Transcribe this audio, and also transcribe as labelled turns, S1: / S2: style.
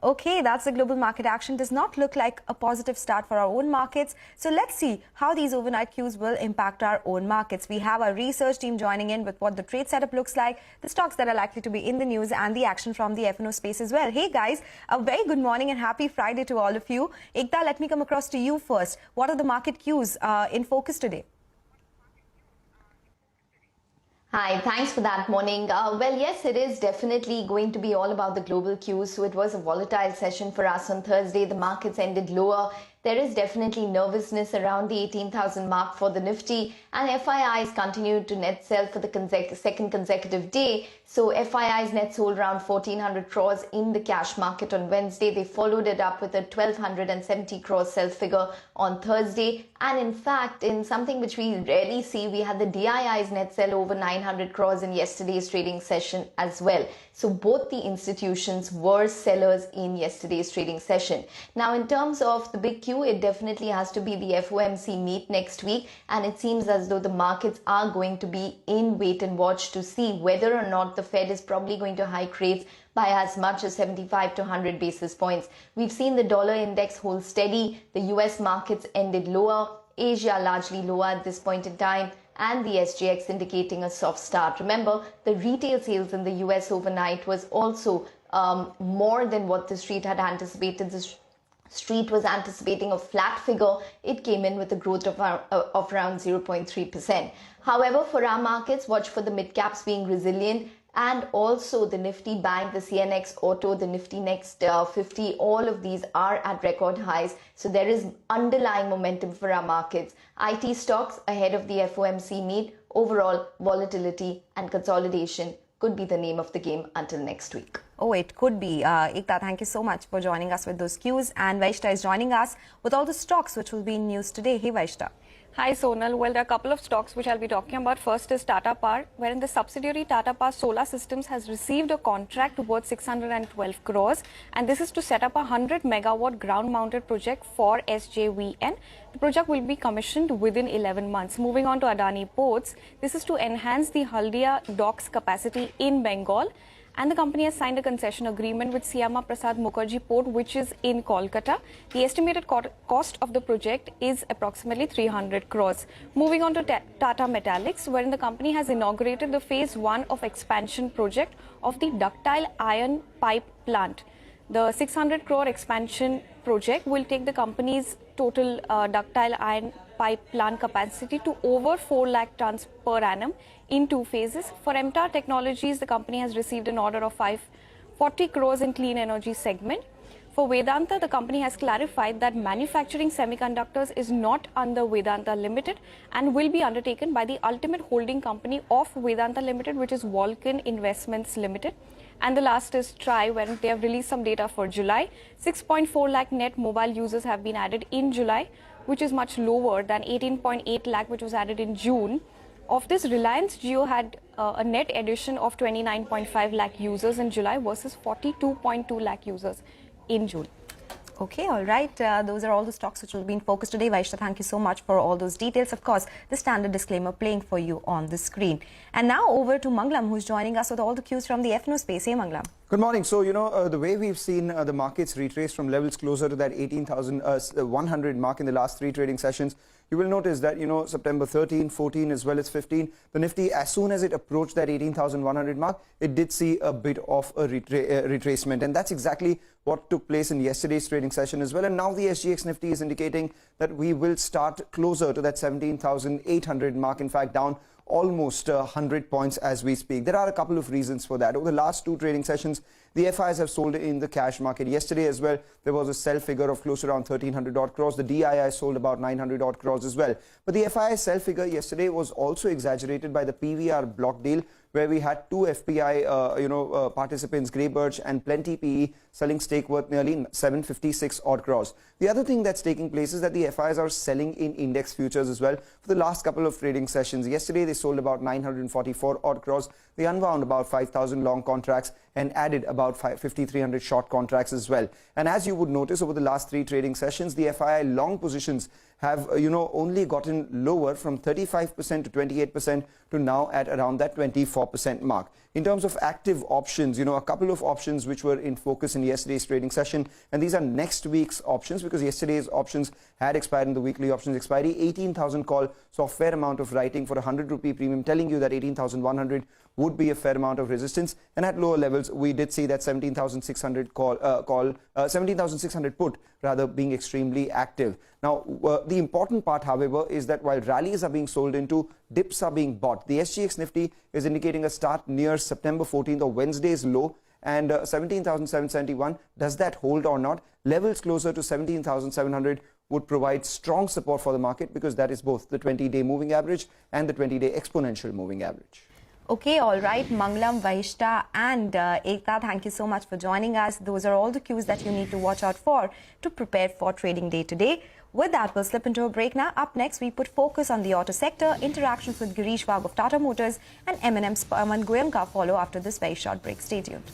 S1: Okay, that's the global market action. Does not look like a positive start for our own markets. So let's see how these overnight cues will impact our own markets. We have our research team joining in with what the trade setup looks like, the stocks that are likely to be in the news, and the action from the F&O space as well. Hey guys, a very good morning and happy Friday to all of you. Ekta, let me come across to you first. What are the market cues in focus today?
S2: Hi, thanks for that morning. Well, yes, it is definitely going to be all about the global cues. So it was a volatile session for us on Thursday. The markets ended lower. There is definitely nervousness around the 18,000 mark for the Nifty, and FIIs continued to net sell for the second consecutive day. So FIIs net sold around 1,400 crores in the cash market on Wednesday. They followed it up with a 1,270 crores sell figure on Thursday. And in fact, in something which we rarely see, we had the DIIs net sell over 900 crores in yesterday's trading session as well. So both the institutions were sellers in yesterday's trading session. Now, in terms of the big Q, it definitely has to be the FOMC meet next week, and it seems as though the markets are going to be in wait and watch to see whether or not the Fed is probably going to hike rates by as much as 75 to 100 basis points. We've seen the dollar index hold steady, the US markets ended lower, Asia largely lower at this point in time, and the SGX indicating a soft start. Remember, the retail sales in the US overnight was also more than what the street had anticipated. The street was anticipating a flat figure. It came in with a growth of around 0.3%. However, for our markets, watch for the mid caps being resilient, and also the Nifty Bank, the CNX Auto, the Nifty Next 50, all of these are at record highs. So there is underlying momentum for our markets. IT stocks ahead of the FOMC meet. Overall, volatility and consolidation could be the name of the game until next week.
S1: Oh, it could be. Ekta, thank you so much for joining us with those cues. And Vaishta is joining us with all the stocks which will be in news today. Hey, Vaishta.
S3: Hi Sonal. Well, there are a couple of stocks which I'll be talking about. First is Tata Power, wherein the subsidiary Tata Power Solar Systems has received a contract worth 612 crores, and this is to set up a 100 megawatt ground mounted project for SJVN. The project will be commissioned within 11 months. Moving on to Adani Ports, this is to enhance the Haldia docks capacity in Bengal. And the company has signed a concession agreement with Syama Prasad Mukherjee Port, which is in Kolkata. The estimated cost of the project is approximately 300 crores. Moving on to Tata Metallics, wherein the company has inaugurated the phase 1 of expansion project of the ductile iron pipe plant. The 600 crore expansion project will take the company's total ductile iron pipe plant capacity to over 4 lakh tons per annum in 2 phases. For MTAR Technologies, the company has received an order of 540 crores in clean energy segment. For Vedanta, the company has clarified that manufacturing semiconductors is not under Vedanta Limited and will be undertaken by the ultimate holding company of Vedanta Limited, which is Vulcan Investments Limited. And the last is TRI, where they have released some data for July. 6.4 lakh net mobile users have been added in July, which is much lower than 18.8 lakh which was added in June. Of this, Reliance Jio had a net addition of 29.5 lakh users in July versus 42.2 lakh users in June.
S1: Okay, all right. Those are all the stocks which will be in focus today. Vaishta, thank you so much for all those details. Of course, the standard disclaimer playing for you on the screen. And now over to Manglam, who's joining us with all the cues from the F&O space. Hey, Manglam.
S4: Good morning. So, the way we've seen the markets retrace from levels closer to that 18,100 mark in the last 3 trading sessions, you will notice that, September 13, 14, as well as 15, the Nifty, as soon as it approached that 18,100 mark, it did see a bit of a retracement. And that's exactly what took place in yesterday's trading session as well. And now the SGX Nifty is indicating that we will start closer to that 17,800 mark, in fact, down almost 100 points as we speak. There are a couple of reasons for that. Over the last 2 trading sessions, the FIs have sold in the cash market. Yesterday as well, there was a sell figure of close to around 1,300 odd crores. The DII sold about 900 odd crores as well. But the FI sell figure yesterday was also exaggerated by the PVR block deal, where we had 2 FPI participants, Greybirch and Plenty PE, selling stake worth nearly 756 odd crores. The other thing that's taking place is that the FIs are selling in index futures as well for the last couple of trading sessions. Yesterday, they sold about 944 odd crores. They unwound about 5,000 long contracts and added about 5,300 short contracts as well. And as you would notice, over the last 3 trading sessions, the FII long positions have, only gotten lower from 35% to 28% to now at around that 24% mark. In terms of active options, a couple of options which were in focus in yesterday's trading session, and these are next week's options because yesterday's options had expired in the weekly options expiry. 18,000 call saw a fair amount of writing for a 100 rupee premium, telling you that 18,100 would be a fair amount of resistance, and at lower levels we did see that 17,600 17,600 put rather being extremely active. Now the important part, however, is that while rallies are being sold into, dips are being bought. The SGX Nifty is indicating a start near September 14th or Wednesday's low, and 17,771. Does that hold or not? Levels closer to 17,700 would provide strong support for the market because that is both the 20-day moving average and the 20-day exponential moving average.
S1: Okay, all right. Mangalam, Vahishta and Ekta, thank you so much for joining us. Those are all the cues that you need to watch out for to prepare for trading day today. With that, we'll slip into a break now. Up next, we put focus on the auto sector. Interactions with Girish Wagh of Tata Motors and M&M's Pawan Goenka follow after this very short break. Stay tuned.